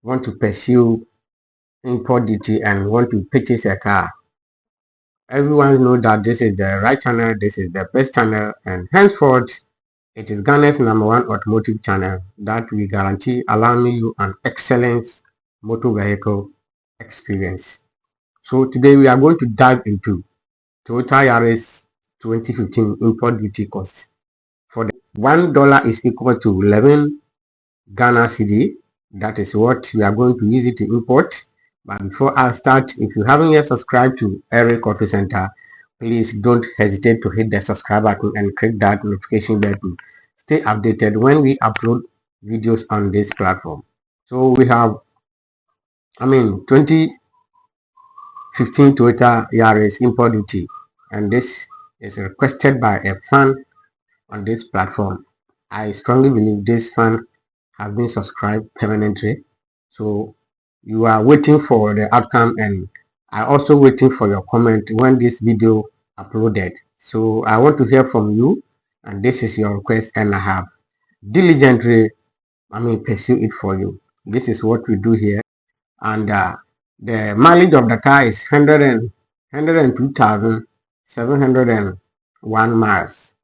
want to pursue import duty and want to purchase a car, everyone knows that this is the right channel, this is the best channel, and henceforth it is Ghana's #1 automotive channel that we guarantee allowing you an excellent motor vehicle experience. So today we are going to dive into Toyota Yaris 2015 import duty cost. For the $1 is equal to 11 Ghana cedi. That is what we are going to use it to import. But before I start, if you haven't yet subscribed to Eric Auto Center, please don't hesitate to hit the subscribe button and click that notification bell to stay updated when we upload videos on this platform. So we have 2015 Toyota Yaris import duty, and this is requested by a fan on this platform. I strongly believe this fan has been subscribed permanently, so you are waiting for the outcome, and I also waiting for your comment when this video uploaded. So I want to hear from you, and this is your request, and I have diligently pursue it for you. This is what we do here, and the mileage of the car is 102,701 miles.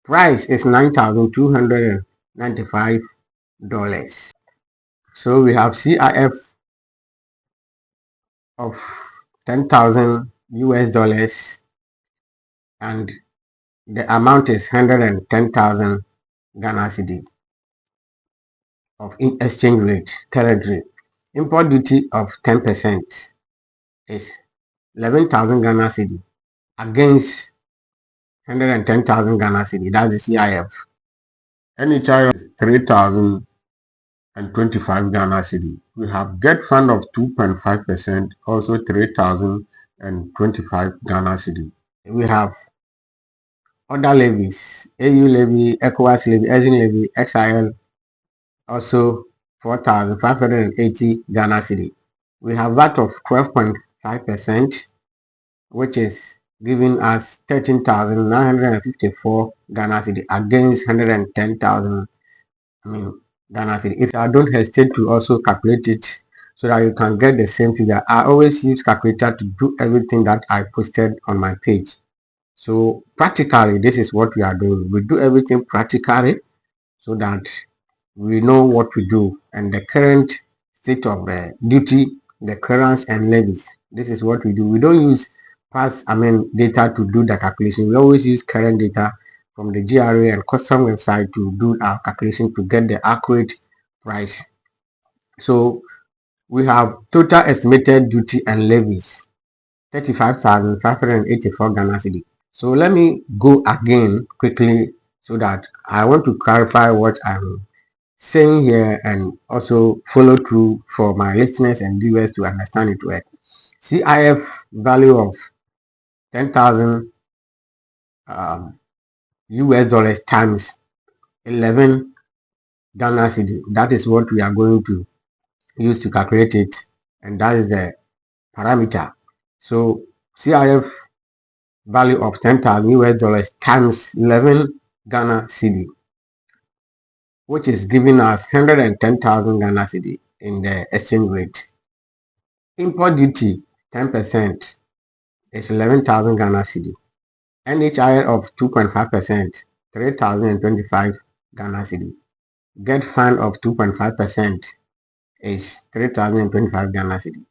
Price is $9,295. So we have CIF of 10,000 US dollars, and the amount is 110,000 Ghana cedi of exchange rate currently. Import duty of 10% is 11,000 Ghana cedi against 110,000 Ghana cedi. That's the CIF. NHIL is 3,025 Ghana cedi. We have get fund of 2.5%, also 3,025 Ghana cedi. We have other levies: AU levy, ECOWAS levy, ESIN levy, XIL, also 4,580 Ghana cedi. We have VAT of 12.5%, which is giving us 13,954 Ghana cedi against 110,000 Ghana cedi. If I don't hesitate to also calculate it so that you can get the same figure. I always use calculator to do everything that I posted on my page. So practically, this is what we are doing. We do everything practically so that we know what we do and the current state of the duty, the clearance and levies. This is what we do. We don't use past data to do the calculation. We always use current data from the GRA and custom website to do our calculation to get the accurate price. So we have total estimated duty and levies 35,584 Ghana cedi. So let me go again quickly so that I want to clarify what I'm saying here and also follow through for my listeners and viewers to understand it well. CIF value of 10,000 US dollars times 11 Ghana cedi. That is what we are going to use to calculate it, and that is the parameter. So CIF value of 10,000 US dollars times 11 Ghana cedi, which is giving us 110,000 Ghana cedi in the exchange rate. Import duty 10% is 11,000 Ghana cedi. NHIL of 2.5%, 3,025 Ghana cedi. Get fund of 2.5% is 3,025 Ghana cedi.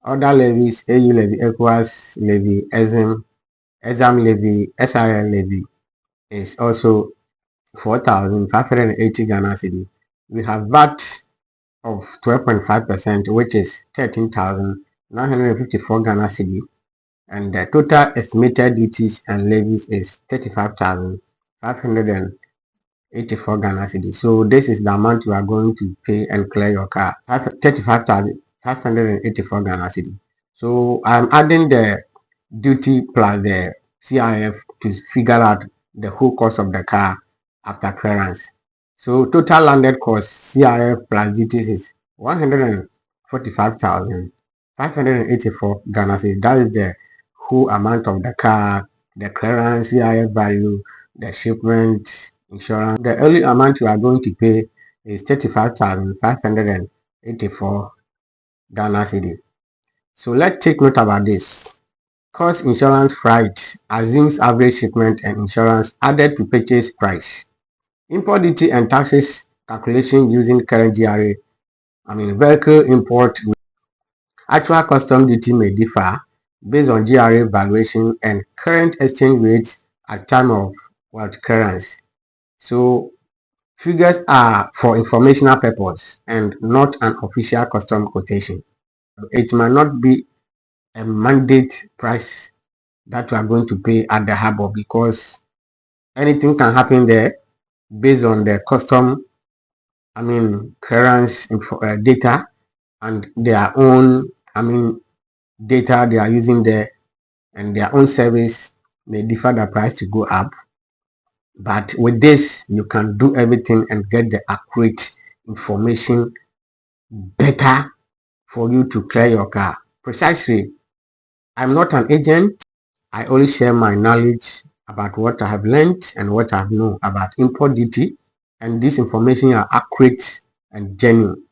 Other levies: AU levy, ECOWAS levy, exam levy, SIL levy is also 4,580 Ghana cedi. We have VAT of 12.5%, which is 13,954 Ghana cedi, and the total estimated duties and levies is 35,584 Ghana cedi. So this is the amount you are going to pay and clear your car: 35,584 Ghana cedi. So I'm adding the duty plus the CIF to figure out the whole cost of the car after clearance. So total landed cost CIF plus duties is 145,584 Ghana cedi. That is the whole amount of the car, the clearance, CIF value, the shipment, insurance. The only amount you are going to pay is 35,584 84 Ghana cedi. So let's take note about this. Cost insurance freight assumes average shipment and insurance added to purchase price. Import duty and taxes calculation using current GRA. Vehicle import. Actual custom duty may differ based on GRA valuation and current exchange rates at time of clearance. So figures are for informational purpose and not an official custom quotation. It might not be a mandate price that we are going to pay at the harbor, because anything can happen there based on the custom clearance data and their own data they are using there, and their own service may differ the price to go up. But with this, you can do everything and get the accurate information better for you to clear your car. Precisely, I'm not an agent. I only share my knowledge about what I have learned and what I know about import duty, and this information are accurate and genuine.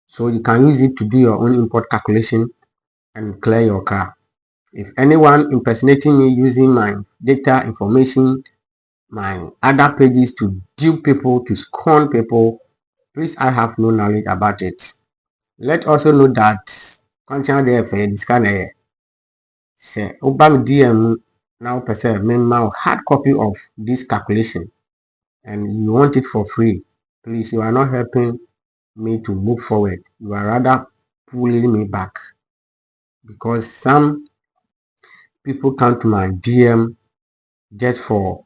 So you can use it to do your own import calculation and clear your car. If anyone impersonating me using my data information, my other pages to dupe people, to scorn people, please, I have no knowledge about it. Let also know that content there for this kind of say Obama DM now percent member hard copy of this calculation and you want it for free. Please, you are not helping me to move forward. You are rather pulling me back, because some people come to my DM just for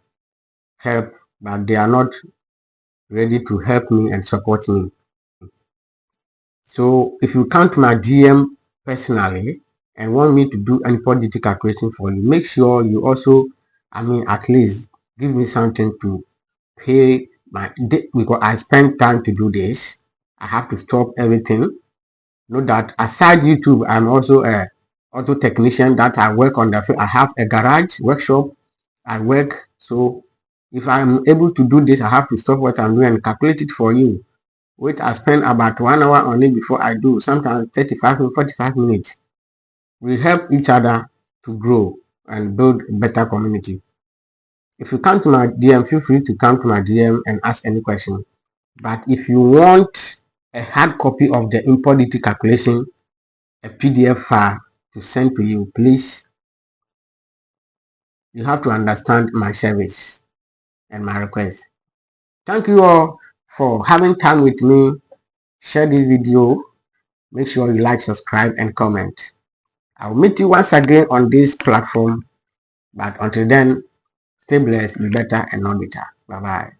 help, but they are not ready to help me and support me. So if you come to my DM personally and want me to do import duty calculation for you, make sure you also at least give me something to pay my, because I spend time to do this. I have to stop everything. Know that aside YouTube, I'm also a auto technician that I work on the field. I have a garage workshop. I work. So if I'm able to do this, I have to stop what I'm doing and calculate it for you. Wait, I spend about 1 hour on it before I do. Sometimes 35 to 45 minutes. We help each other to grow and build a better community. If you come to my DM, feel free to come to my DM and ask any question. But if you want a hard copy of the import duty calculation, a PDF file to send to you, please, you have to understand my service and my request. Thank you all for having time with me. Share this video. Make sure you like, subscribe, and comment. I'll meet you once again on this platform. But until then, stay blessed, be better and not bitter. Bye-bye.